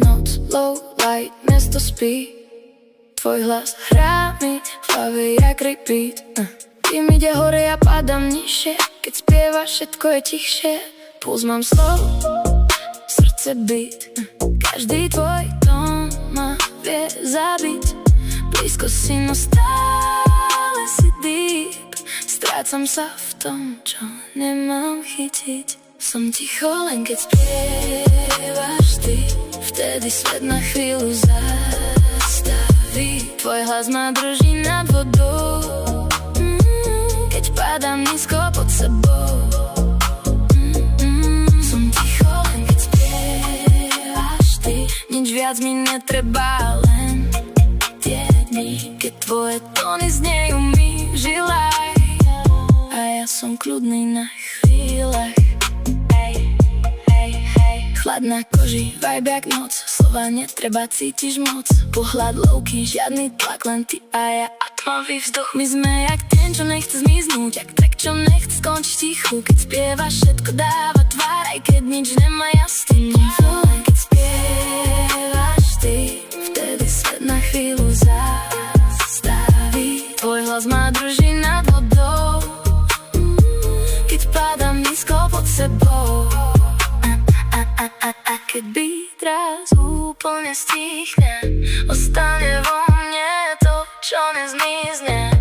Noc, low light, mesto spí. Tvoj hlas hrá mi v hlave jak repeat. Tým ide hore, ja padám nižšie. Keď spievaš, všetko je tichšie. Puls mám slow, srdce beat. Každý tvoj tón ma vie zabiť. Blízko si, no stále si deep. Strácam sa v tom, čo nemám chytiť. Som ticho, len keď spievaš ty. Vtedy svet na chvíľu zastaví. Tvoj hlas ma drží nad vodou. Keď padám nízko pod sebou. Som ticho, len keď spievaš ty. Nič viac mi netreba, len tie dni, keď tvoje tóny znejú mi v žilách. A ja som kľudný na chvíľach. Chlad na koži, vibe jak noc. Slova netreba, cítiš moc. Pohľad lowkey, žiadny tlak, len ty a ja. A tmavý vzduch, my sme jak ten, čo nechce zmiznúť. Jak track, čo nechce skončiť tichu. Keď spievaš, všetko dáva tvár, aj keď nič nemá jasný. Len keď spievaš ty, vtedy svet na chvíľu zastaví. Tvoj hlas ma drží nad vodou. Keď padám nízko pod sebou. A keď beat raz úplne stichne, ostane vo mne to, čo nezmizne.